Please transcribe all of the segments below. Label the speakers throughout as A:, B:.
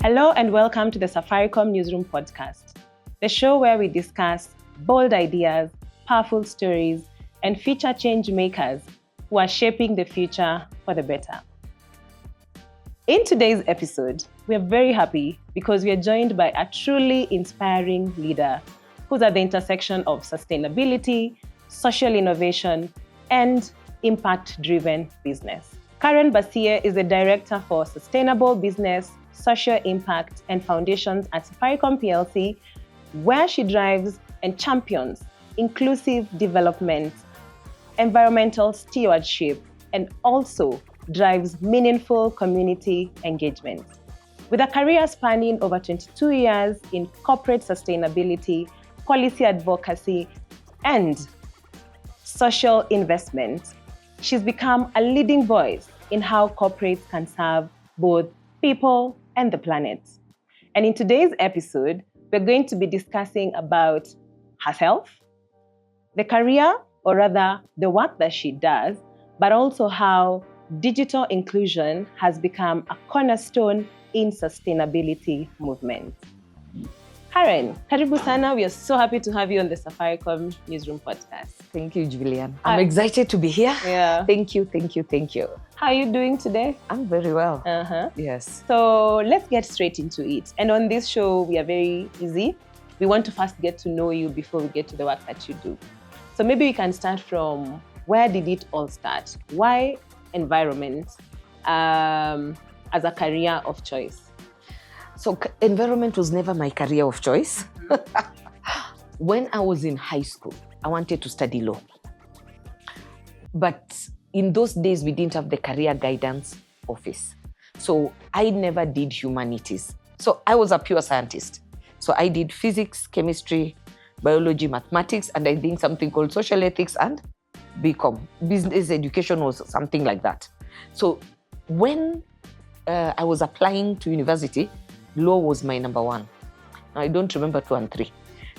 A: Hello and welcome to the Safaricom Newsroom podcast, the show where we discuss bold ideas, powerful stories, and future change makers who are shaping the future for the better. In today's episode, we are very happy because we are joined by a truly inspiring leader who's at the intersection of sustainability, social innovation, and impact-driven business. Karen Basiye is the Director for Sustainable Business, Social Impact and Foundations at Safaricom PLC, where she drives and champions inclusive development, environmental stewardship, and also drives meaningful community engagement. With a career spanning over 22 years in corporate sustainability, policy advocacy, and social investment, she's become a leading voice in how corporates can serve both people and the planet. And in today's episode, we're going to be discussing about herself, the career, or rather the work that she does, but also how digital inclusion has become a cornerstone in sustainability movement. Karen, karibu sana. We are so happy to have you on the Safaricom Newsroom podcast.
B: Thank you, Julian. I'm excited to be here.
A: Yeah.
B: Thank you.
A: How are you doing today?
B: I'm very well.
A: Yes. So let's get straight into it. And on this show, we are very easy. We want to first get to know you before we get to the work that you do. So maybe we can start from where did it all start? Why environment as a career of choice?
B: So environment was never my career of choice. When I was in high school, I wanted to study law. But in those days, we didn't have the career guidance office. So I never did humanities. So I was a pure scientist. So I did physics, chemistry, biology, mathematics, and I did something called social ethics and BCom. Business education was something like that. So when I was applying to university, law was my number one. I don't remember 2 and 3.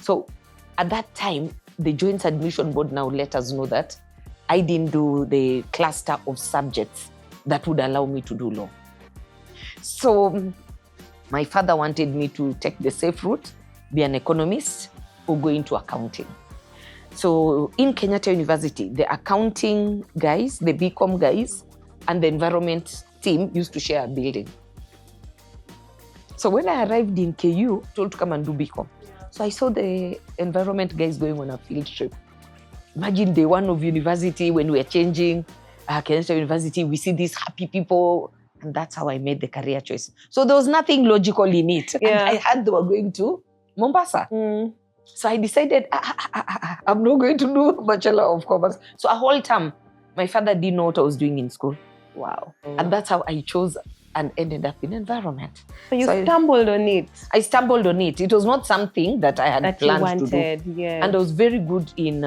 B: So at that time, the Joint Admission Board now let us know that I didn't do the cluster of subjects that would allow me to do law. So my father wanted me to take the safe route, be an economist, or go into accounting. So in Kenyatta University, the accounting guys, the BCom guys, and the environment team used to share a building. So when I arrived in KU, told to come and do BCom. So I saw the environment guys going on a field trip. Imagine day one of university when we were changing Kenyatta University, we see these happy people, and that's how I made the career choice. So there was nothing logical in it.
A: Yeah.
B: And I heard they were going to Mombasa. So I decided, I'm not going to do Bachelor of Commerce. So a whole term, my father didn't know what I was doing in school.
A: Wow.
B: And that's how I chose and ended up in environment.
A: So you stumbled on it.
B: I stumbled on it. It was not something that I had planned to do.
A: Yeah.
B: And I was very good in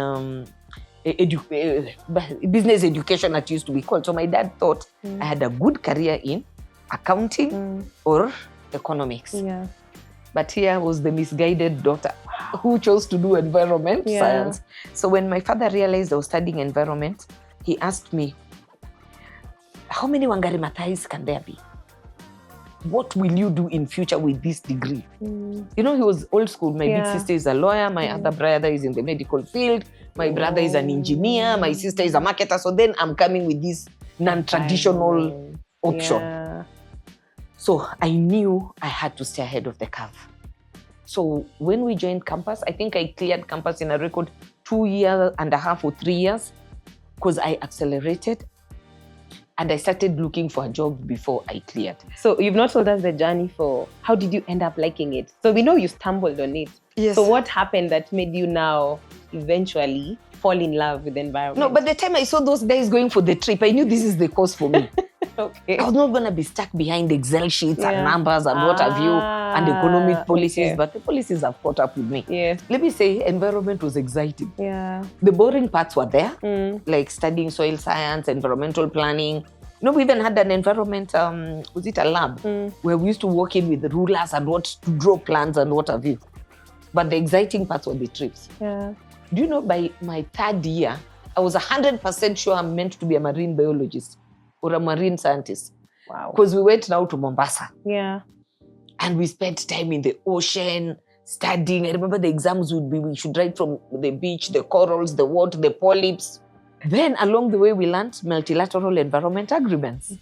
B: business education, that used to be called. So my dad thought I had a good career in accounting or economics.
A: Yeah.
B: But here was the misguided daughter who chose to do environment science. So when my father realized I was studying environment, he asked me, how many Wangari Maathais can there be? What will you do in future with this degree? You know, he was old school. My big sister is a lawyer. My other brother is in the medical field. My brother is an engineer. My sister is a marketer. So then I'm coming with this non-traditional option.
A: Yeah.
B: So I knew I had to stay ahead of the curve. So when we joined campus, I think I cleared campus in a record 2.5 or 3 years because I accelerated. And I started looking for a job before I cleared.
A: So you've not told us the journey for how did you end up liking it? So we know you stumbled on it.
B: Yes.
A: So what happened that made you now eventually fall in love with the environment?
B: No, but the time I saw those guys going for the trip, I knew this is the course for me.
A: Okay.
B: I was not going to be stuck behind Excel sheets and numbers and what have you and economic policies, but the policies have caught up with me.
A: Yeah.
B: Let me say, environment was exciting.
A: Yeah.
B: The boring parts were there, like studying soil science, environmental planning. You know, we even had an environment, was it a lab, where we used to walk in with the rulers and what to draw plans and what have you. But the exciting parts were the trips.
A: Yeah.
B: Do you know, by my 3rd year, I was 100% sure I'm meant to be a marine biologist or a marine scientist.
A: Wow.
B: Because we went now to Mombasa.
A: Yeah.
B: And we spent time in the ocean studying. I remember the exams would be, we should write from the beach, the corals, the water, the polyps. Then along the way, we learned multilateral environment agreements.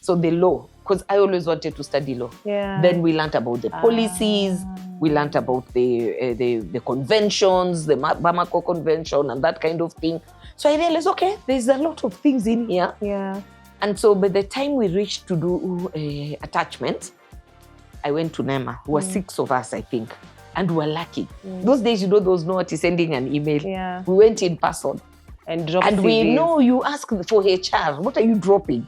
B: So the law, because I always wanted to study law. Then we learned about the policies. We learned about the conventions, the Bamako Convention and that kind of thing. So I realized, okay, there's a lot of things in here. And so by the time we reached to do attachment, I went to NEMA. There were 6 of us, I think. And we were lucky. Those days, there was no sending an email. We went in person.
A: And dropped
B: And
A: CVs.
B: we know you ask for HR. What are you dropping?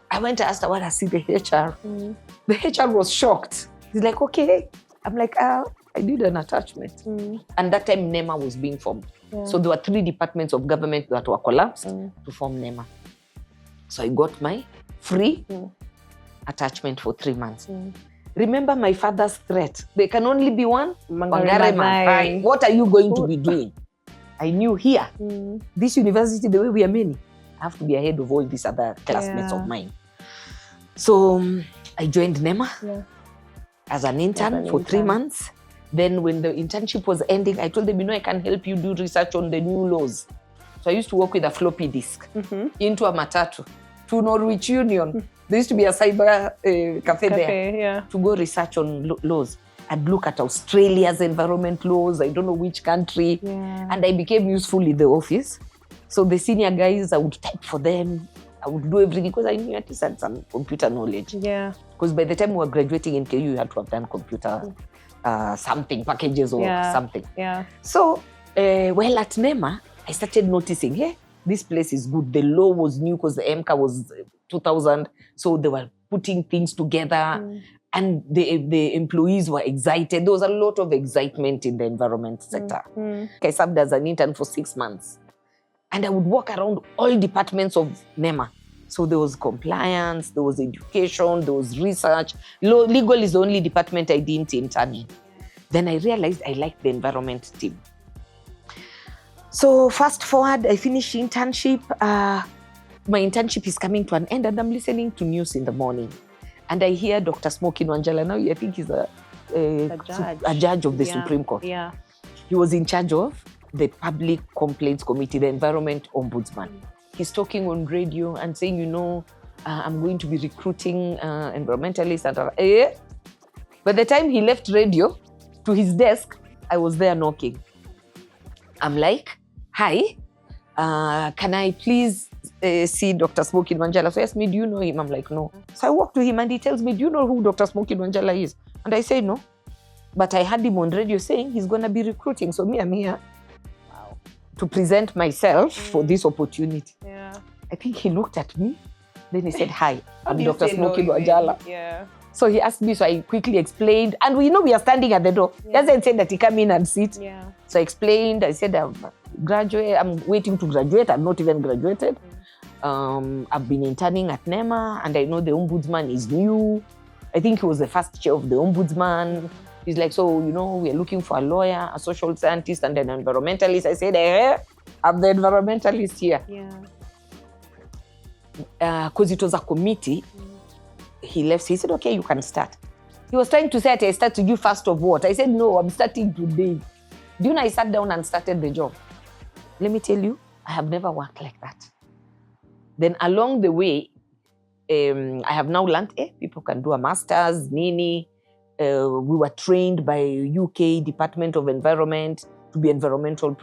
B: I went to ask her, I see the HR. The HR was shocked. He's like, okay. I'm like, I did an attachment. And that time, NEMA was being formed. So there were 3 departments of government that were collapsed to form NEMA. So I got my free attachment for 3 months. Remember my father's threat. There can only be one.
A: Wangari Maathai.
B: What are you going to be doing? I knew here, this university, the way we are many, I have to be ahead of all these other classmates of mine. So I joined NEMA as an intern for 3 months. Then when the internship was ending, I told them, I can help you do research on the new laws. So I used to work with a floppy disk into a matatu to Norwich Union. There used to be a cyber cafe there to go research on laws. I'd look at Australia's environment laws, I don't know which country. And I became useful in the office. So the senior guys, I would type for them. I would do everything because I knew at least I had some computer knowledge. Because by the time we were graduating in KU, you had to have done computer something, packages or something. So while at NEMA, I started noticing, hey, this place is good. The law was new because the MCA was 2000. So they were putting things together. And the employees were excited. There was a lot of excitement in the environment sector. I served as an intern for 6 months. And I would walk around all departments of NEMA. So there was compliance, there was education, there was research. Legal is the only department I didn't intern in. Then I realized I liked the environment team. So fast forward, I finished internship. My internship is coming to an end and I'm listening to news in the morning. And I hear Dr. Smoky Nwanjala, now I think he's a judge of the Supreme Court. He was in charge of the Public Complaints Committee, the Environment Ombudsman. He's talking on radio and saying, I'm going to be recruiting environmentalists. By the time he left radio to his desk, I was there knocking. I'm like, hi, can I please see Dr. Smoky Nwanjala? So he asked me, do you know him? I'm like, no. So I walk to him and he tells me, do you know who Dr. Smoky Nwanjala is? And I say, no. But I had him on radio saying he's going to be recruiting. So I'm here to present myself for this opportunity. I think he looked at me. Then he said, hi, I'm Dr. Smoky Nwanjala. So he asked me, so I quickly explained. And we are standing at the door. He doesn't say that he come in and sit. So I explained. I said, I'm waiting to graduate. I'm not even graduated. I've been interning at NEMA and I know the ombudsman is new. I think he was the first chair of the ombudsman. He's like, so, we are looking for a lawyer, a social scientist, and an environmentalist. I said, I'm the environmentalist here. Because it was a committee, he left. He said, okay, you can start. He was trying to say, I start to you first of what? I said, no, I'm starting today. Do you know I sat down and started the job? Let me tell you, I have never worked like that. Then along the way, I have now learned, people can do a master's, Nini. We were trained by UK Department of Environment to be environmental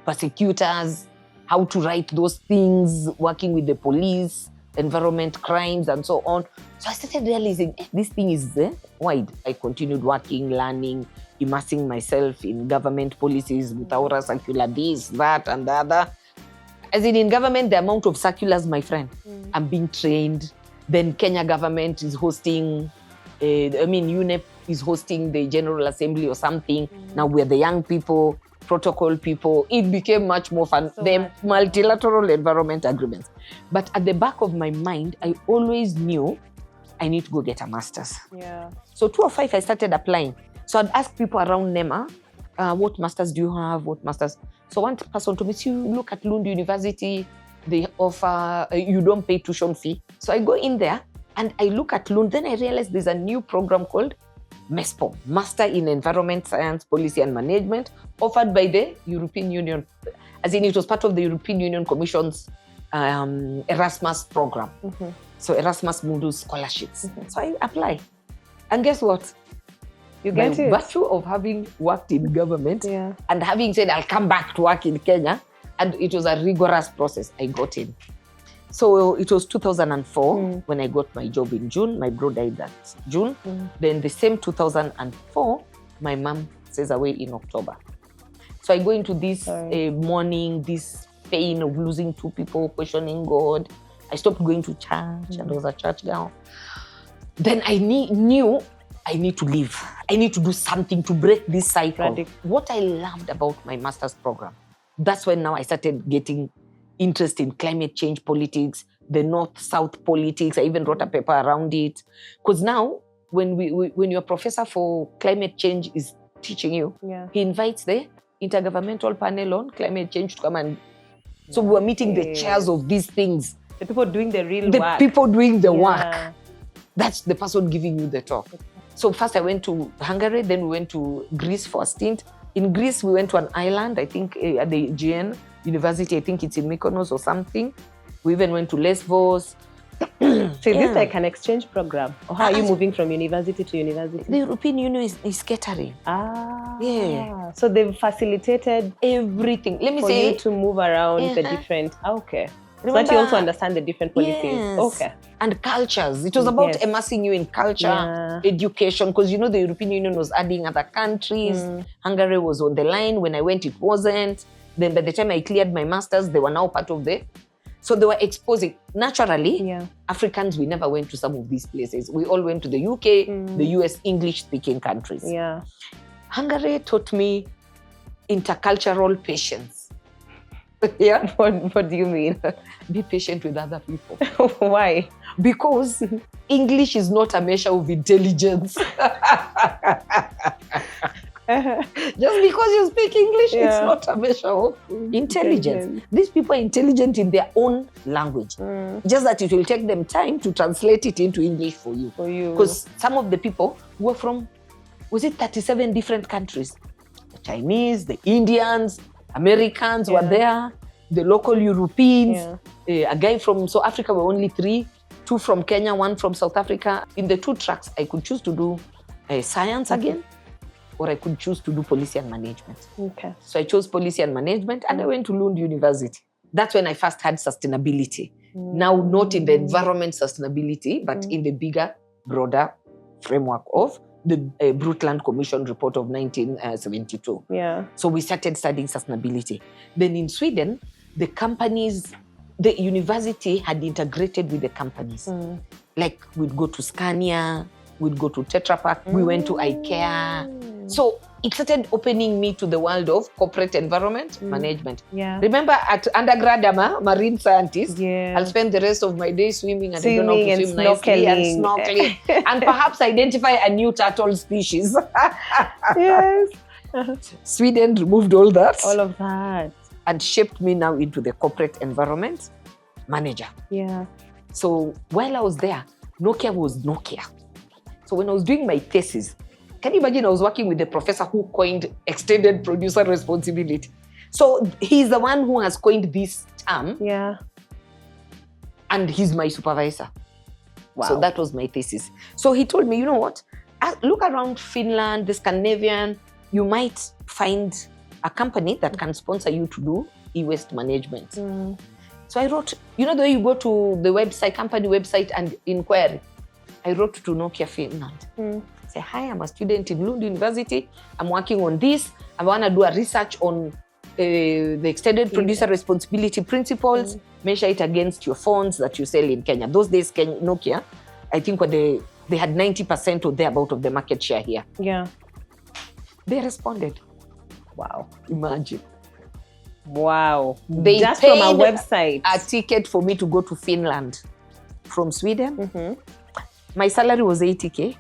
B: prosecutors, how to write those things, working with the police, environment crimes, and so on. So I started realizing this thing is wide. I continued working, learning, immersing myself in government policies, Mutaura circular, this, that, and the other. As in government, the amount of circulars, my friend, I'm being trained. Then Kenya government is hosting, UNEP is hosting the General Assembly or something. Now we're the young people, protocol people. It became much more fun. The multilateral environment agreements. But at the back of my mind, I always knew I need to go get a master's. So 2005, I started applying. So I'd ask people around NEMA, what masters do you have? What masters? So one person told me, you look at Lund University, they offer, you don't pay tuition fee. So I go in there And I look at Lund, then I realized there's a new program called MESPOM, Master in Environment Science, Policy and Management, offered by the European Union. As in, it was part of the European Union Commission's Erasmus program. So Erasmus Mundus scholarships. So I apply. And guess what?
A: You get it.
B: By virtue of having worked in government and having said I'll come back to work in Kenya, and it was a rigorous process, I got in. So it was 2004 when I got my job in June. My bro died that June. Then the same 2004, my mom says away in October. So I go into this mourning, this pain of losing 2 people, questioning God. I stopped going to church and I was a church girl. Then I knew I need to leave. I need to do something to break this cycle. What I loved about my master's program, that's when now I started getting interest in climate change politics, the North-South politics. I even wrote a paper around it. Because now, when your professor for climate change is teaching you, he invites the Intergovernmental Panel on Climate Change to come and... So we were meeting the chairs of these things.
A: The people doing the real work.
B: The people doing the work. That's the person giving you the talk. So first I went to Hungary, then we went to Greece for a stint. In Greece, we went to an island, I think at the Aegean University, I think it's in Mykonos or something. We even went to Lesbos.
A: So is this like an exchange program? Or how are you moving from university to university?
B: The European Union is catering.
A: So they've facilitated
B: everything. Let me
A: for
B: say
A: you to move around the different... Okay. So that you also understand the different policies. Okay.
B: And cultures. It was about immersing you in culture, education, because you know the European Union was adding other countries. Hungary was on the line. When I went, it wasn't. Then by the time I cleared my masters, they were now part of the... So they were exposing. Naturally, Africans, we never went to some of these places. We all went to the UK, the US English-speaking countries. Hungary taught me intercultural patience.
A: What do you mean?
B: Be patient with other people.
A: Why?
B: Because English is not a measure of intelligence. Just because you speak English, it's not a measure of intelligence. These people are intelligent in their own language. Just that it will take them time to translate it into English for you. Because some of the people were from, 37 different countries? The Chinese, the Indians, Americans were there, the local Europeans, a guy from South Africa were only 3, 2 from Kenya, 1 from South Africa. In the 2 tracks, I could choose to do science again, or I could choose to do policy and management. So I chose policy and management, and I went to Lund University. That's when I first had sustainability. Now, not in the environment sustainability, but in the bigger, broader framework of the Brundtland Commission report of 1972. So we started studying sustainability. Then in Sweden, the companies, the university had integrated with the companies. Like we'd go to Scania, we'd go to Tetra Pak, we went to IKEA. So it started opening me to the world of corporate environment management. Remember at undergrad, I'm a marine scientist. I'll spend the rest of my day swimming and I don't know how to swim nicely and snorkeling. And perhaps identify a new turtle species. Sweden removed all that.
A: All of that.
B: And shaped me now into the corporate environment manager. So while I was there, Nokia was Nokia. So when I was doing my thesis, can you imagine I was working with the professor who coined extended producer responsibility? So he's the one who has coined this term. And he's my supervisor. So that was my thesis. So he told me, you know what? Look around Finland, the Scandinavian, you might find a company that can sponsor you to do e-waste management. So I wrote, you know the way you go to the website, company website and inquiry? I wrote to Nokia Finland. Say, hi, I'm a student in Lund University. I'm working on this. I want to do a research on the extended producer responsibility principles. Measure it against your phones that you sell in Kenya. Those days, Nokia, I think they had 90% or thereabout of the market share here. They responded.
A: Wow.
B: Imagine.
A: Wow.
B: They
A: just
B: paid
A: from a website.
B: A ticket for me to go to Finland from Sweden. My salary was 80K.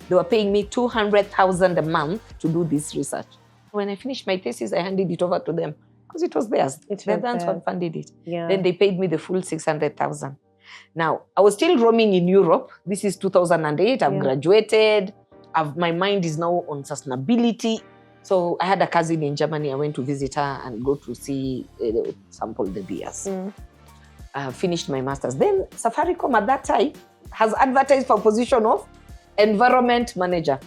B: They were paying me 200,000 a month to do this research. When I finished my thesis, I handed it over to them because it was theirs. They're the ones who funded it. Then they paid me the full 600,000. Now, I was still roaming in Europe. This is 2008. I've graduated. My mind is now on sustainability. So I had a cousin in Germany. I went to visit her and go to see, sample the beers. Finished my master's. Then Safaricom at that time has advertised for a position of environment manager.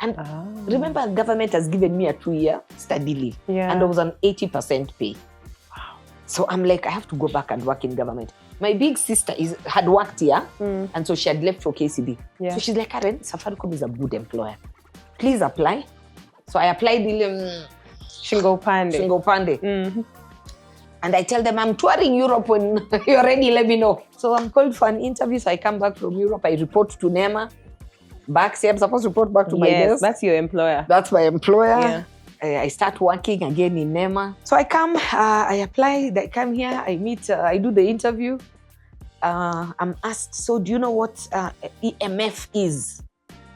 B: And remember, government has given me a 2-year study leave. And I was on 80% pay. Wow. So I'm like, I have to go back and work in government. My big sister had worked here, and so she had left for KCB. So she's like, Karen, Safaricom is a good employer. Please apply. So I applied
A: Shingo Pande.
B: And I tell them, I'm touring Europe. When you're ready, let me know. So I'm called for an interview. So I come back from Europe. I report to NEMA. Back, see, I'm supposed to report back to my desk.
A: That's your employer.
B: That's my employer. I start working again in NEMA. So I come, I apply, I come here, I meet, I do the interview. I'm asked, so do you know what EMF is?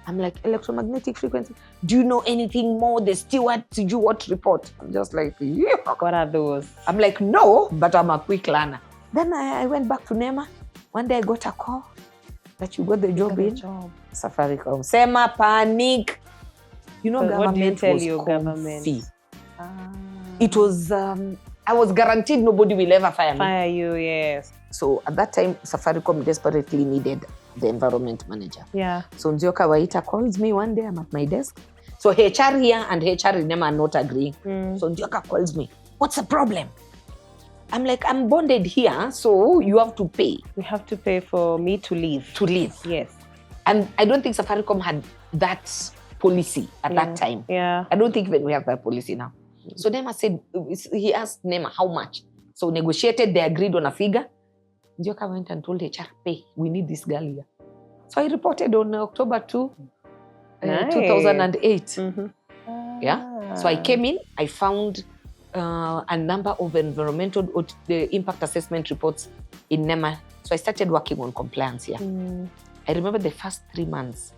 B: I'm like, electromagnetic frequency. Do you know anything more? The steward, did you what report? I'm just like, yeah.
A: What are those?
B: I'm like, no, but I'm a quick learner. Then I went back to NEMA. One day I got a call that you got the job in Safaricom. Sema panic. You know, government was comfy. It was, I was guaranteed nobody will ever fire me.
A: Fire you, yes.
B: So at that time, Safaricom desperately needed the environment manager. So Nzioka Waita calls me one day, I'm at my desk. So HR here and HR in NEMA are not agreeing. So Nzioka calls me, what's the problem? I'm like, I'm bonded here, so you have to pay.
A: You have to pay for me to leave.
B: To leave.
A: Yes.
B: And I don't think Safaricom had that policy at that time. I don't think even we have that policy now. So NEMA said, he asked NEMA how much. So negotiated, they agreed on a figure. Nzioka went and told HR, pay, we need this girl here. So I reported on October 2, 2008. So I came in, I found a number of environmental the impact assessment reports in NEMA. So I started working on compliance here. I remember the first 3 months.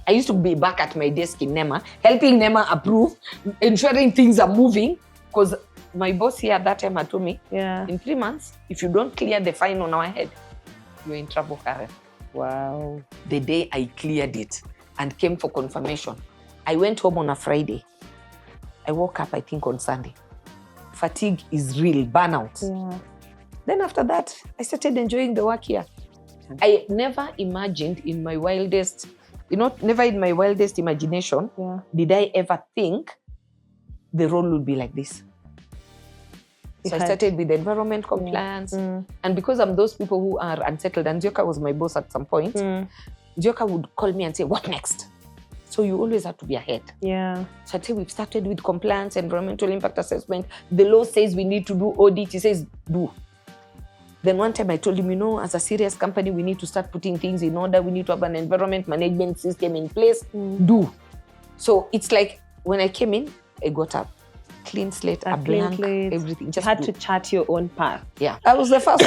B: I used to be back at my desk in NEMA, helping NEMA approve, ensuring things are moving. Because my boss here at that time had told me, in 3 months, if you don't clear the fine on our head, you're in trouble, Karen.
A: Wow.
B: The day I cleared it and came for confirmation, I went home on a Friday. I woke up, I think, on Sunday. Fatigue is real, burnout. Then after that, I started enjoying the work here. I never imagined in my wildest, never in my wildest imagination did I ever think the role would be like this. So I started with environment compliance. And because I'm those people who are unsettled, and Nzioka was my boss at some point, Nzioka would call me and say, what next? So you always have to be ahead. So I'd say we've started with compliance, environmental impact assessment. The law says we need to do audit. He says, do. Then one time I told him, as a serious company, we need to start putting things in order. We need to have an environment management system in place. Do. So it's like when I came in, I got a clean slate, a blank, everything.
A: Just had to chart your own path.
B: I was the first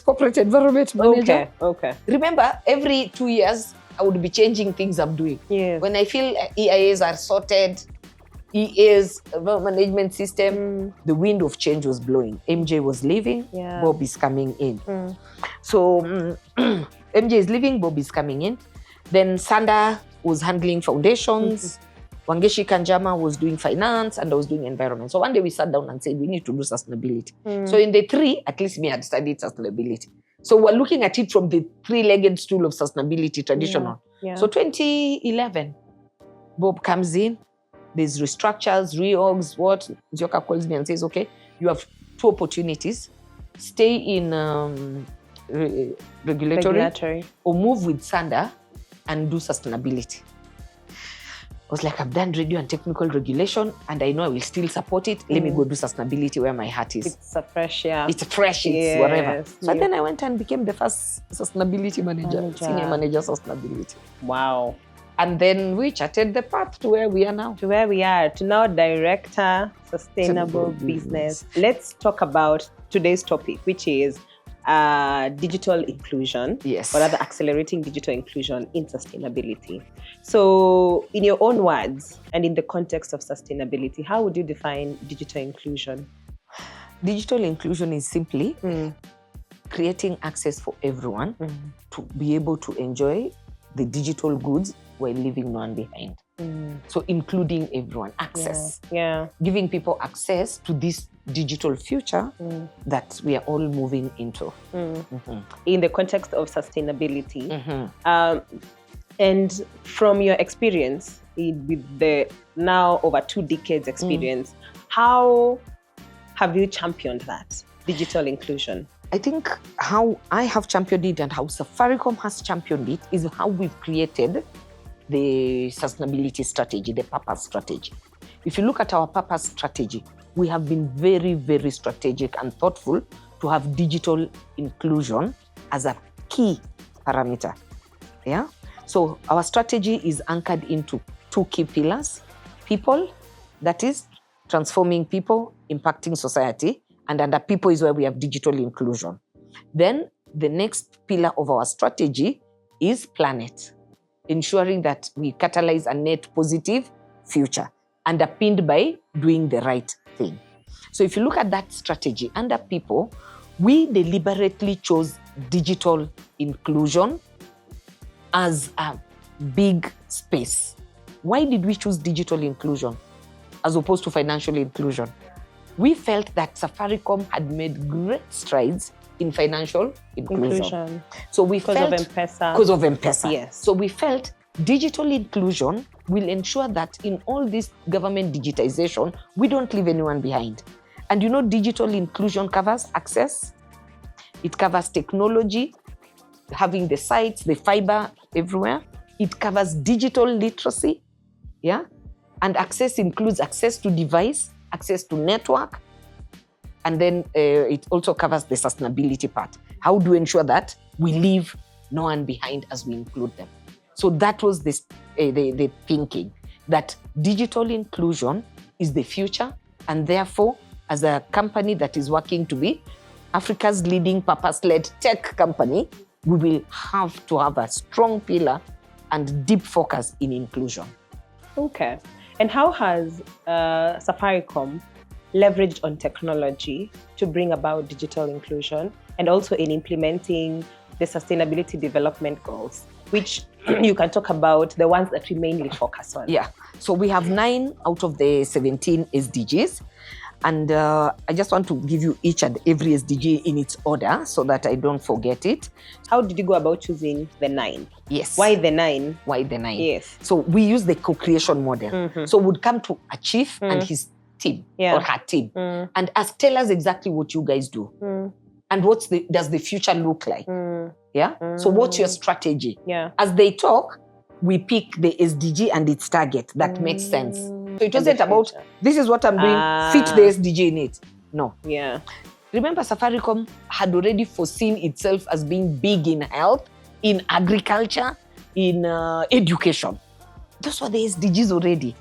B: corporate environment manager.
A: Okay.
B: Remember, every 2 years, I would be changing things I'm doing. When I feel EIAs are sorted, EAs, management system, the wind of change was blowing. MJ was leaving, Bob is coming in. So MJ is leaving, Bob is coming in. Then Sanda was handling foundations. Wangeshi Kanjama was doing finance, and I was doing environment. So one day we sat down and said, we need to do sustainability. So in the three, at least me had studied sustainability. So we're looking at it from the three-legged stool of sustainability, traditional. So 2011, Bob comes in. There's restructures, reorgs, what? Nzioka calls me and says, okay, you have 2 opportunities. Stay in regulatory or move with Sanda and do sustainability. I was like, I've done radio and technical regulation, and I know I will still support it. Let me go do sustainability where my heart is.
A: It's a fresh,
B: It's fresh, it's whatever. So then I went and became the first sustainability manager. Senior manager sustainability.
A: Wow.
B: And then we charted the path to where we are now.
A: To now director, sustainable business. Let's talk about today's topic, which is digital inclusion. Or rather, accelerating digital inclusion in sustainability. So in your own words, and in the context of sustainability, how would you define digital inclusion?
B: Digital inclusion is simply creating access for everyone to be able to enjoy the digital goods while leaving no one behind. So including everyone, access. Giving people access to this digital future that we are all moving into.
A: In the context of sustainability. And from your experience, with the now over 2 decades experience, how have you championed that digital inclusion?
B: I think how I have championed it and how Safaricom has championed it is how we've created the sustainability strategy, the purpose strategy. If you look at our purpose strategy, we have been very, very strategic and thoughtful to have digital inclusion as a key parameter. Yeah. So our strategy is anchored into 2 key pillars: people, that is transforming people, impacting society, and under people is where we have digital inclusion. Then the next pillar of our strategy is planet, ensuring that we catalyze a net positive future, underpinned by doing the right thing. So if you look at that strategy under people, we deliberately chose digital inclusion as a big space. Why did we choose digital inclusion as opposed to financial inclusion? We felt that Safaricom had made great strides in financial inclusion. So we felt because of M-Pesa.
A: Yes.
B: So we felt digital inclusion will ensure that in all this government digitization, we don't leave anyone behind. And you know, digital inclusion covers access, it covers technology, having the sites, the fiber everywhere. It covers digital literacy, yeah? And access includes access to device, access to network, and then it also covers the sustainability part. How do we ensure that we leave no one behind as we include them? So that was the thinking, that digital inclusion is the future, and therefore, as a company that is working to be Africa's leading purpose-led tech company, we will have to have a strong pillar and deep focus in inclusion.
A: Okay. And how has Safaricom leveraged on technology to bring about digital inclusion, and also in implementing the sustainability development goals, which you can talk about the ones that we mainly focus on?
B: Yeah. So we have 9 out of the 17 SDGs. And I just want to give you each and every SDG in its order so that I don't forget it.
A: How did you go about choosing the 9?
B: Yes.
A: Why the 9?
B: Why the 9?
A: Yes.
B: So we use the co-creation model. So we'd come to a chief and his team or her team and ask, tell us exactly what you guys do. And what does the future look like? Yeah. So what's your strategy?
A: Yeah.
B: As they talk, we pick the SDG and its target. That makes sense. So it wasn't about, this is what I'm doing, fit the SDG in it. No.
A: Yeah.
B: Remember, Safaricom had already foreseen itself as being big in health, in agriculture, in education. Those were the SDGs already.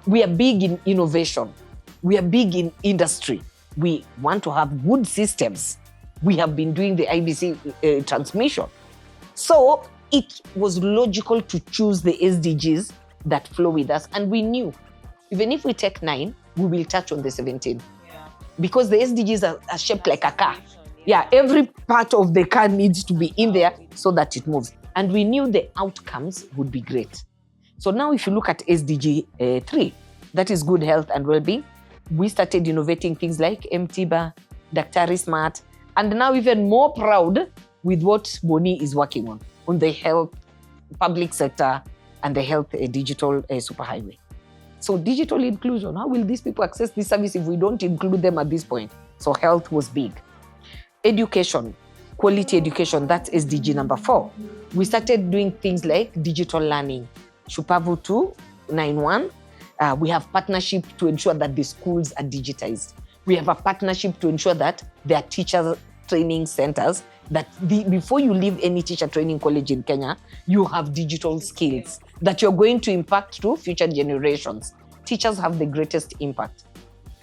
B: We are big in innovation. We are big in industry. We want to have good systems. We have been doing the IBC transmission. So it was logical to choose the SDGs that flow with us. And we knew, even if we take 9, we will touch on the 17. Yeah. Because the SDGs are shaped like a car. Yeah, every part of the car needs to be in there so that it moves. And we knew the outcomes would be great. So now if you look at SDG 3, that is good health and well-being, we started innovating things like MTBA, Daktari Smart, and now even more proud with what Boni is working on the health, public sector, and the health digital superhighway. So digital inclusion, how will these people access this service if we don't include them at this point? So health was big. Education, quality education, that's SDG number 4. We started doing things like digital learning. Shupavu 291, we have partnership to ensure that the schools are digitized. We have a partnership to ensure that there are teacher training centers, that before you leave any teacher training college in Kenya, you have digital skills that you're going to impact to future generations. Teachers have the greatest impact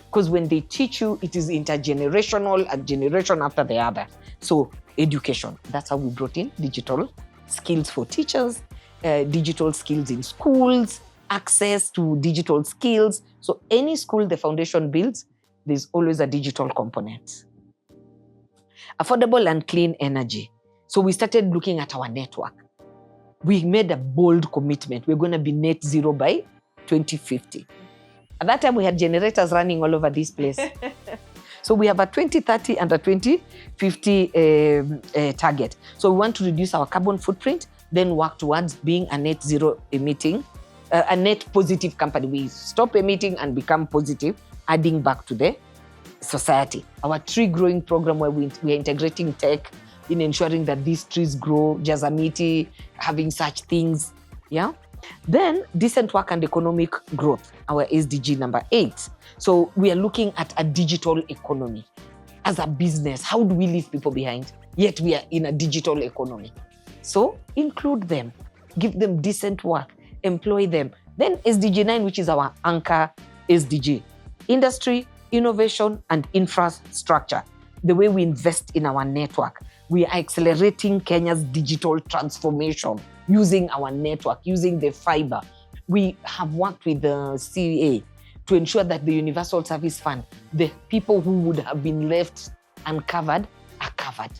B: because when they teach you, it is intergenerational, a generation after the other. So education, that's how we brought in digital skills for teachers, digital skills in schools, access to digital skills. So any school the foundation builds, there's always a digital component. Affordable and clean energy. So we started looking at our network. We made a bold commitment. We're going to be net zero by 2050. At that time, we had generators running all over this place. So we have a 2030 and a 2050 target. So we want to reduce our carbon footprint, then work towards being a net zero emitting, a net positive company. We stop emitting and become positive, adding back to the society. Our tree growing program, where we are integrating tech in ensuring that these trees grow, Jazamiti, having such things. Yeah. Then decent work and economic growth, our SDG number 8. So we are looking at a digital economy. As a business, how do we leave people behind? Yet we are in a digital economy. So include them, give them decent work, employ them. Then SDG 9, which is our anchor SDG, industry, innovation, and infrastructure. The way we invest in our network. We are accelerating Kenya's digital transformation using our network, using the fiber. We have worked with the CA to ensure that the Universal Service Fund, the people who would have been left uncovered, are covered.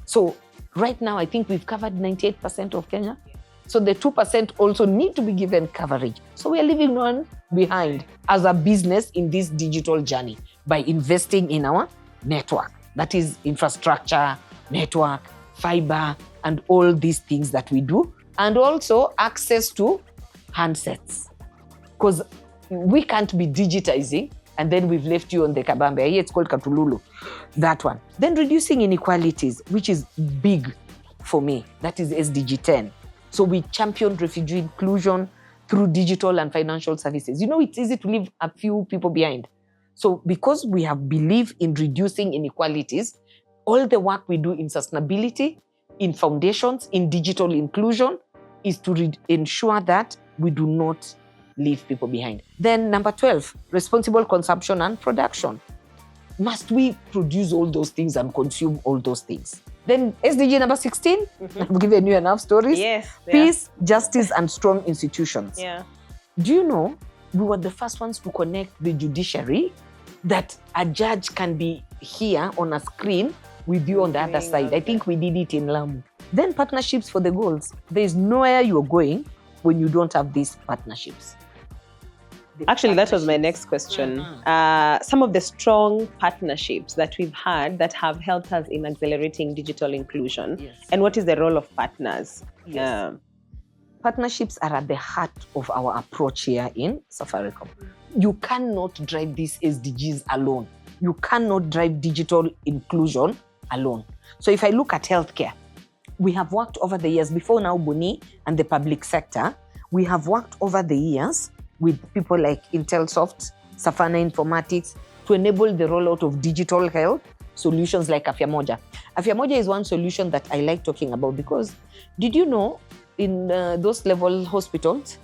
B: So right now, I think we've covered 98% of Kenya. So the 2% also need to be given coverage. So we are leaving no one behind as a business in this digital journey by investing in our network. That is infrastructure, network, fiber, and all these things that we do. And also access to handsets. Because we can't be digitizing and then we've left you on the kabambe. Here it's called Katululu, that one. Then reducing inequalities, which is big for me. That is SDG 10. So we champion refugee inclusion through digital and financial services. You know, it's easy to leave a few people behind. So because we have believed in reducing inequalities, all the work we do in sustainability, in foundations, in digital inclusion, is to ensure that we do not leave people behind. Then number 12, responsible consumption and production. Must we produce all those things and consume all those things? Then SDG number 16, I've given you enough stories.
A: Yes.
B: Peace, justice, and strong institutions.
A: Yeah.
B: Do you know, we were the first ones to connect the judiciary, that a judge can be here on a screen with you on the other side. I think we did it in Lamu. Then partnerships for the goals. There is nowhere you're going when you don't have these partnerships.
A: Actually, that was my next question. Some of the strong partnerships that we've had that have helped us in accelerating digital inclusion.
B: Yes.
A: And what is the role of partners?
B: Yes. Partnerships are at the heart of our approach here in Safaricom. You cannot drive these SDGs alone. You cannot drive digital inclusion alone. So if I look at healthcare, we have worked over the years, before now Buni and the public sector, we have worked over the years with people like Intelsoft, Safana Informatics, to enable the rollout of digital health solutions like Afya Moja. Afya Moja is one solution that I like talking about because, did you know, in those level hospitals,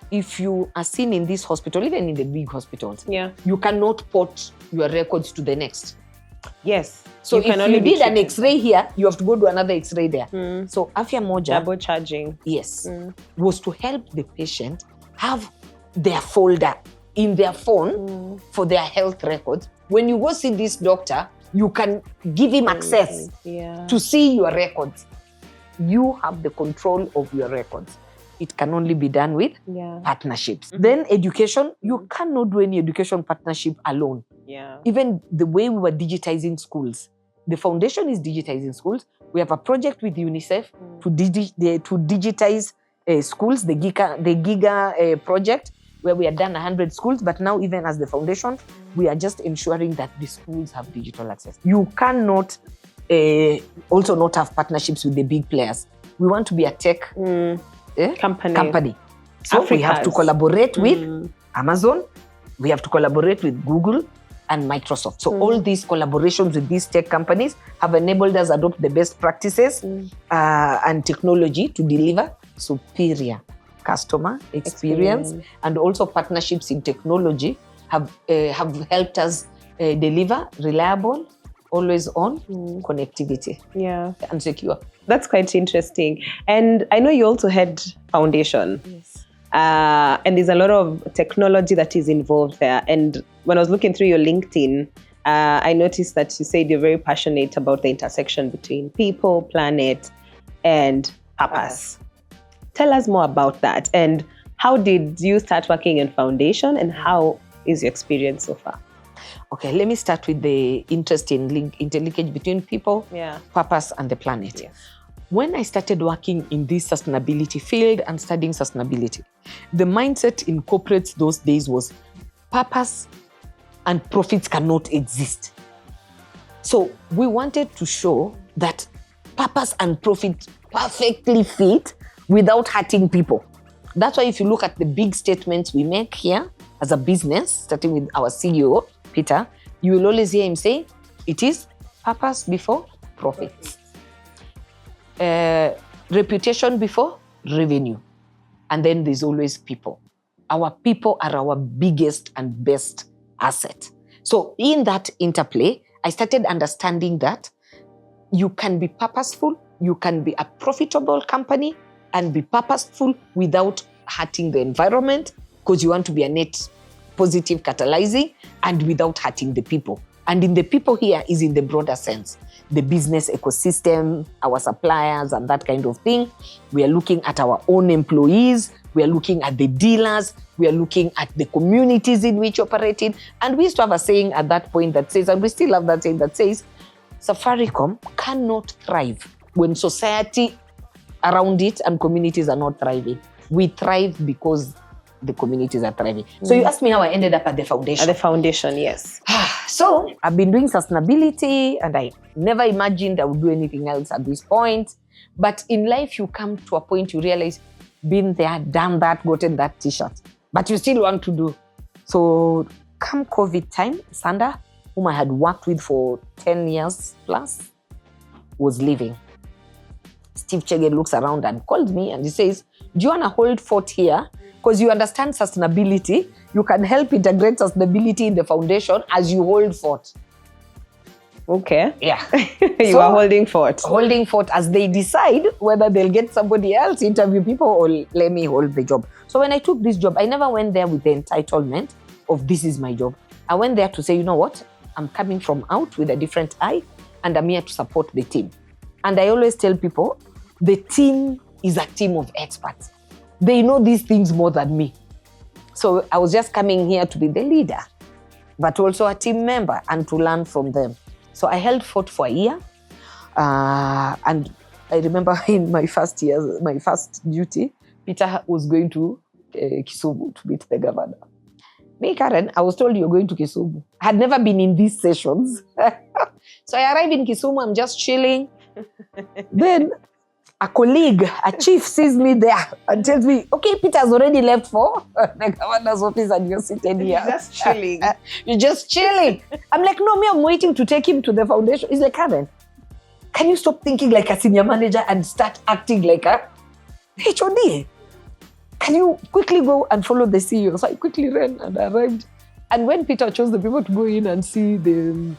B: if you are seen in this hospital, even in the big hospitals, you cannot port your records to the next.
A: Yes.
B: So if you did an X-ray here, you have to go do another X-ray there. So Afya Moja,
A: double charging.
B: Yes, was to help the patient have their folder in their phone for their health records. When you go see this doctor, you can give him access to see your records. You have the control of your records. It can only be done with partnerships. Then education, you cannot do any education partnership alone. Even the way we were digitizing schools, the foundation is digitizing schools. We have a project with UNICEF to digitize schools, the Giga project, where we had done 100 schools, but now even as the foundation, we are just ensuring that the schools have digital access. You cannot also not have partnerships with the big players. We want to be a tech company. So we have to collaborate with Amazon, we have to collaborate with Google and Microsoft. So all these collaborations with these tech companies have enabled us to adopt the best practices and technology to deliver superior customer experience. And also partnerships in technology have helped us deliver reliable, always on connectivity and secure.
A: That's quite interesting. And I know you also had foundation.
B: Yes.
A: And there's a lot of technology that is involved there. And when I was looking through your LinkedIn, I noticed that you said you're very passionate about the intersection between people, planet, and purpose. Tell us more about that. And how did you start working in foundation, and how is your experience so far?
B: Okay, let me start with the interesting interlinkage between people, purpose, and the planet.
A: Yes.
B: When I started working in this sustainability field and studying sustainability, the mindset in corporates those days was purpose and profits cannot exist. So we wanted to show that purpose and profit perfectly fit without hurting people. That's why if you look at the big statements we make here as a business, starting with our CEO, Peter, you will always hear him say, it is purpose before profits. Reputation before revenue. And then there's always people. Our people are our biggest and best asset. So in that interplay, I started understanding that you can be purposeful, you can be a profitable company and be purposeful without hurting the environment, because you want to be a net positive catalyzing, and without hurting the people. And in the people here is in the broader sense, the business ecosystem, our suppliers and that kind of thing. We are looking at our own employees, we are looking at the dealers, we are looking at the communities in which we operate in. And we used to have a saying at that point that says, and we still have that saying that says, Safaricom cannot thrive when society around it and communities are not thriving. We thrive because the communities are thriving. So you asked me how I ended up at the foundation.
A: At the foundation, yes.
B: So I've been doing sustainability and I never imagined I would do anything else at this point. But in life, you come to a point you realize, been there, done that, gotten that t-shirt, but you still want to do. So come COVID time, Sanda, whom I had worked with for 10 years plus, was leaving. Steve Chege looks around and called me and he says, do you want to hold fort here? Because you understand sustainability, you can help integrate sustainability in the foundation as you hold fort.
A: Okay.
B: Yeah.
A: You are holding fort.
B: Holding fort as they decide whether they'll get somebody else, interview people, or let me hold the job. So when I took this job, I never went there with the entitlement of this is my job. I went there to say, you know what? I'm coming from out with a different eye and I'm here to support the team. And I always tell people, the team is a team of experts. They know these things more than me. So I was just coming here to be the leader, but also a team member and to learn from them. So I held fort for a year. And I remember in my first year, my first duty, Peter was going to Kisumu to meet the governor. Me, Karen, I was told you're going to Kisumu. I had never been in these sessions. So I arrived in Kisumu, I'm just chilling. Then a colleague, a chief sees me there and tells me, okay, Peter's already left for the governor's office and you're sitting here.
A: Just chilling.
B: You're just chilling. I'm like, no, me, I'm waiting to take him to the foundation. He's like, Karen, can you stop thinking like a senior manager and start acting like a HOD? Can you quickly go and follow the CEO? So I quickly ran and arrived. And when Peter chose the people to go in and see the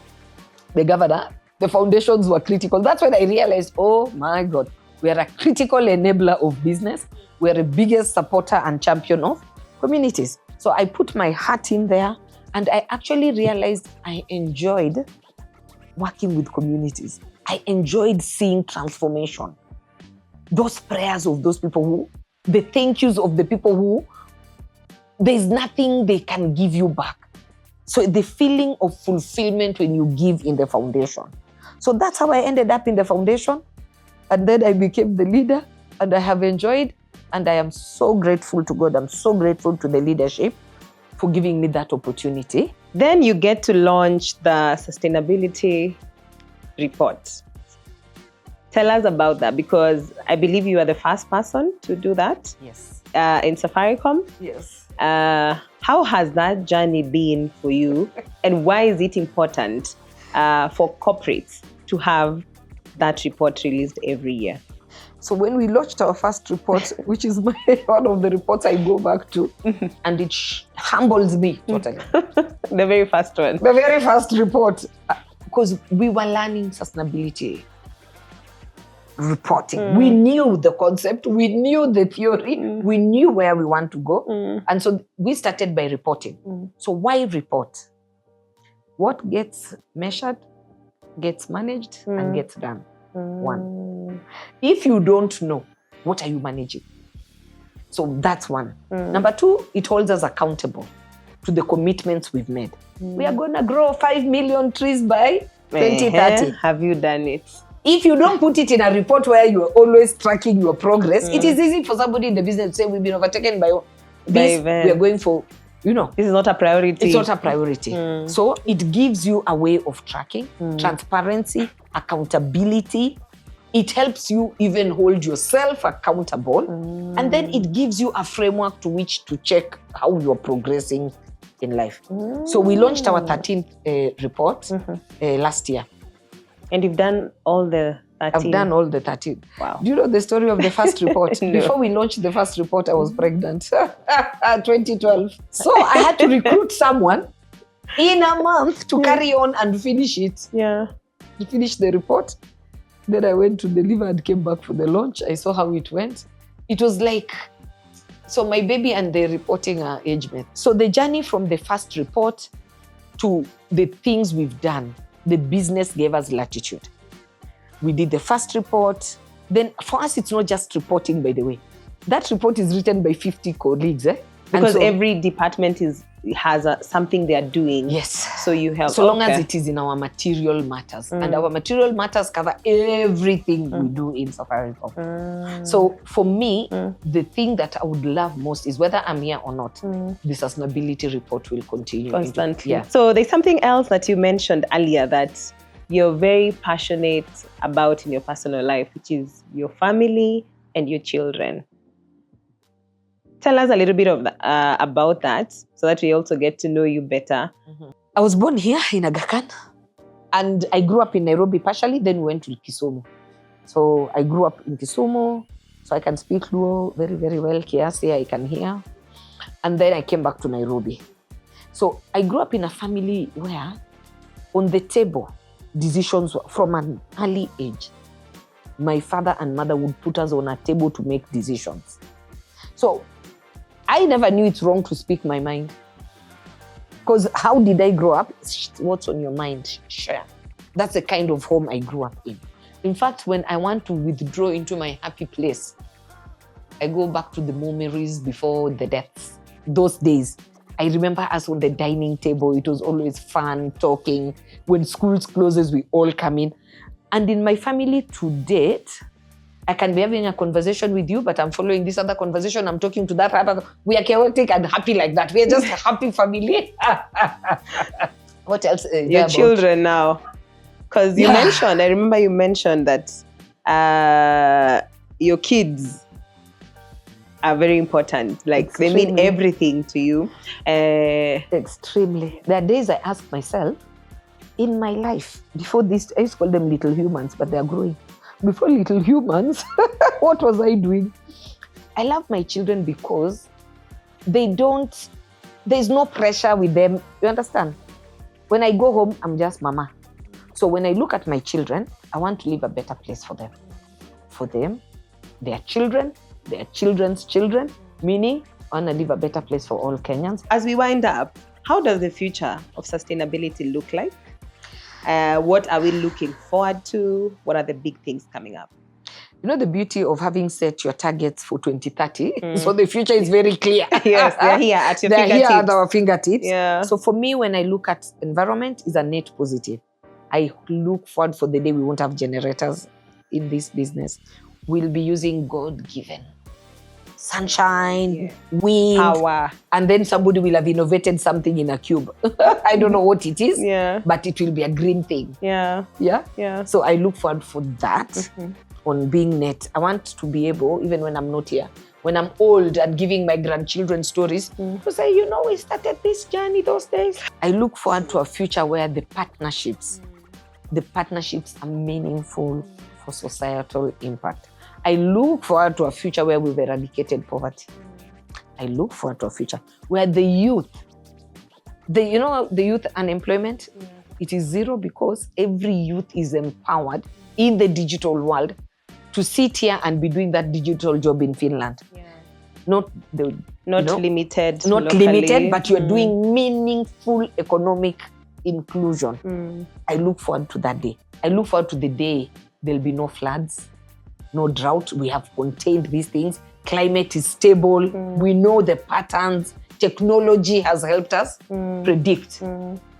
B: governor, the foundations were critical. That's when I realized, oh my God, we are a critical enabler of business. We are the biggest supporter and champion of communities. So I put my heart in there and I actually realized I enjoyed working with communities. I enjoyed seeing transformation. Those prayers of those people who, the thank yous of the people who, there's nothing they can give you back. So the feeling of fulfillment when you give in the foundation. So that's how I ended up in the foundation. And then I became the leader and I have enjoyed, and I am so grateful to God. I'm so grateful to the leadership for giving me that opportunity.
A: Then you get to launch the sustainability report. Tell us about that, because I believe you are the first person to do that.
B: Yes.
A: In Safaricom.
B: Yes.
A: How has that journey been for you, and why is it important for corporates to have that report released every year?
B: So when we launched our first report, which is one of the reports I go back to, and it humbles me totally.
A: The very first one.
B: The very first report, because we were learning sustainability reporting. We knew the concept, we knew the theory, we knew where we want to go. And so we started by reporting. So why report? what gets measured, gets managed, and gets done. One. If you don't know, what are you managing? So that's one. Number two, it holds us accountable to the commitments we've made. We are going to grow 5 million trees by 2030.
A: Have you done it?
B: If you don't put it in a report where you are always tracking your progress, it is easy for somebody in the business to say, we've been overtaken by this, we are going for,
A: This is not a priority.
B: It's not a priority. So it gives you a way of tracking, transparency, accountability. It helps you even hold yourself accountable. And then it gives you a framework to which to check how you're progressing in life. So we launched our 13th report last year. And
A: you've done all the 13?
B: I've done all the 13.
A: Wow.
B: Do you know the story of the first report?
A: No.
B: Before we launched the first report, I was pregnant. 2012. So I had to recruit someone in a month to carry on and finish it.
A: Yeah.
B: To finish the report. Then I went to deliver and came back for the launch. I saw how it went. It was like, so my baby and the reporting are age mates. So the journey from the first report to the things we've done, the business gave us latitude. We did the first report. Then for us, it's not just reporting, by the way. That report is written by 50 colleagues.
A: Because every department has something they are doing.
B: Yes.
A: So you help.
B: So long as it is in our material matters. And our material matters cover everything we do in Safaricom. So for me, the thing that I would love most is whether I'm here or not, the sustainability report will continue.
A: Constantly. Yeah. So there's something else that you mentioned earlier that you're very passionate about in your personal life, which is your family and your children. Tell us a little bit of about that so that we also get to know you better.
B: I was born here in Aga Khan and I grew up in Nairobi partially, then went to Kisumu. So I grew up in Kisumu, so I can speak Luo very, very well. Kiasi, I can hear. And then I came back to Nairobi. So I grew up in a family where on the table, decisions were from an early age. My father and mother would put us on a table to make decisions. So I never knew it's wrong to speak my mind. Because how did I grow up? What's on your mind? Share. That's the kind of home I grew up in. In fact, when I want to withdraw into my happy place, I go back to the memories before the deaths. Those days, I remember us on the dining table. It was always fun talking. When school closes, we all come in. And in my family to date, I can be having a conversation with you, but I'm following this other conversation. I'm talking to that other. We are chaotic and happy like that. We are just a happy family. What else?
A: Your children now. Because you mentioned, I remember you mentioned that your kids are very important. Like Extremely. They mean everything to you.
B: Extremely. There are days I ask myself, in my life, before this, I used to call them little humans, but they are growing. Before little humans, what was I doing? I love my children because there's no pressure with them. You understand? When I go home, I'm just mama. So when I look at my children, I want to leave a better place for them. For them, their children, their children's children, meaning I want to leave a better place for all Kenyans.
A: As we wind up, how does the future of sustainability look like? What are we looking forward to? What are the big things coming up?
B: You know the beauty of having set your targets for 2030? So the future is very clear.
A: Yes, they're here at your fingertips.
B: They're here at our fingertips.
A: Yeah.
B: So for me, when I look at environment, is a net positive. I look forward for the day we won't have generators in this business. We'll be using God-given sunshine, wind,
A: power. And
B: then somebody will have innovated something in a cube. I don't know what it is, but it will be a green thing.
A: Yeah.
B: So I look forward for that on being net. I want to be able, even when I'm not here, when I'm old and giving my grandchildren stories, to say, we started this journey those days. I look forward to a future where the partnerships are meaningful for societal impact. I look forward to a future where we've eradicated poverty. I look forward to a future where the youth, the youth unemployment, it is zero because every youth is empowered in the digital world to sit here and be doing that digital job in Finland. Not limited, but you're doing meaningful economic inclusion. I look forward to that day. I look forward to the day there'll be no floods, no drought. We have contained these things. Climate is stable. We know the patterns. Technology has helped us predict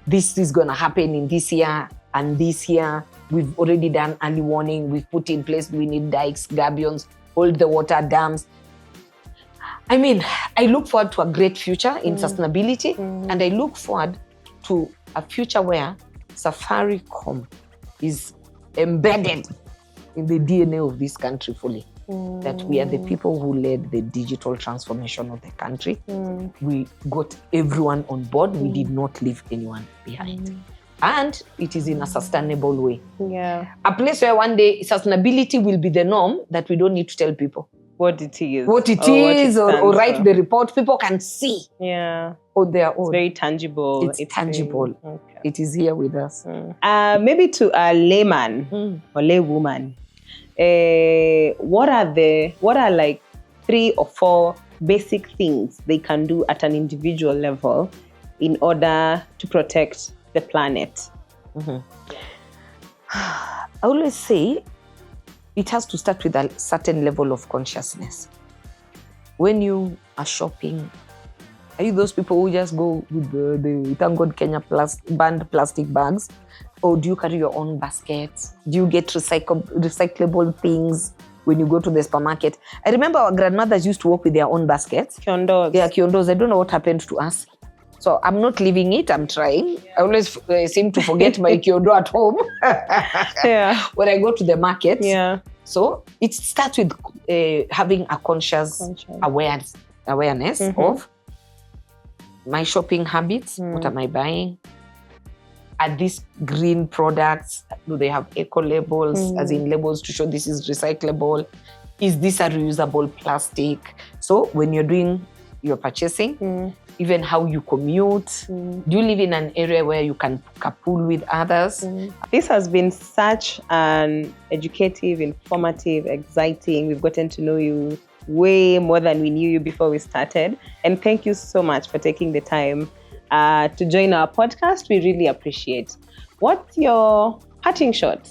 B: this is going to happen in this year and this year. We've already done early warning. We've put in place, we need dikes, gabions, hold the water dams. I mean, I look forward to a great future in sustainability, and I look forward to a future where Safaricom is embedded in the DNA of this country fully. That we are the people who led the digital transformation of the country. We got everyone on board. We did not leave anyone behind. And it is in a sustainable way.
A: Yeah.
B: A place where one day sustainability will be the norm, that we don't need to tell people
A: what it is.
B: Or write the report. People can see.
A: Yeah.
B: On their own.
A: It's very tangible.
B: It's tangible. Okay. It is here with us.
A: Maybe to a layman or laywoman, what are like 3 or 4 basic things they can do at an individual level in order to protect the planet?
B: I always say it has to start with a certain level of consciousness. When you are shopping, are you those people who just go with the Thank God Kenya banned plastic bags? Or do you carry your own baskets? Do you get recyclable things when you go to the supermarket? I remember our grandmothers used to walk with their own baskets.
A: Kiondos.
B: Yeah, kiondos. I don't know what happened to us. So I'm not leaving it. I'm trying. I always seem to forget my kiondo at home when I go to the market.
A: Yeah.
B: So it starts with having a conscious awareness of my shopping habits. What am I buying? Are these green products? Do they have eco labels, as in labels to show this is recyclable? Is this a reusable plastic? So when you're doing your purchasing, even how you commute, do you live in an area where you can carpool with others?
A: This has been such an educative, informative, exciting. We've gotten to know you way more than we knew you before we started. And thank you so much for taking the time to join our podcast. We really appreciate. What's your parting shot?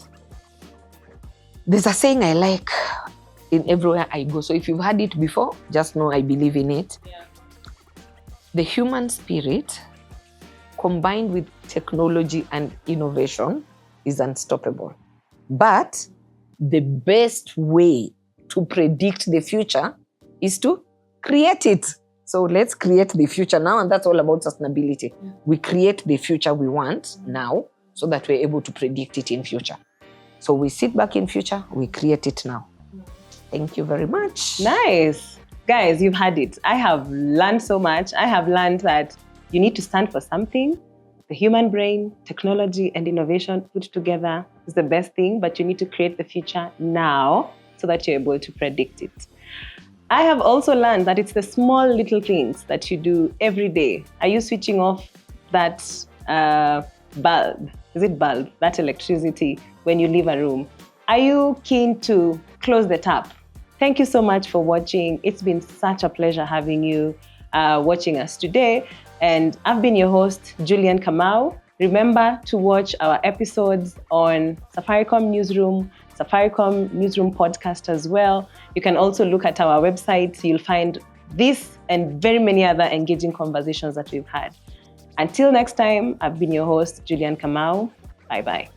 B: There's a saying I like in everywhere I go. So if you've heard it before, just know I believe in it.
A: Yeah.
B: The human spirit, combined with technology and innovation, is unstoppable. But the best way to predict the future is to create it. So let's create the future now, and that's all about sustainability. We create the future we want now so that we're able to predict it in future. So we sit back in future, we create it now. Thank you very much.
A: Nice. Guys, you've had it. I have learned so much. I have learned that you need to stand for something. The human brain, technology, and innovation put together is the best thing, but you need to create the future now so that you're able to predict it. I have also learned that it's the small little things that you do every day. Are you switching off that bulb? Is it bulb? That electricity when you leave a room? Are you keen to close the tap? Thank you so much for watching. It's been such a pleasure having you watching us today. And I've been your host, Julian Kamau. Remember to watch our episodes on Safaricom Newsroom, Safaricom Newsroom podcast as well. You can also look at our website. You'll find this and very many other engaging conversations that we've had. Until next time, I've been your host, Julian Kamau. Bye-bye.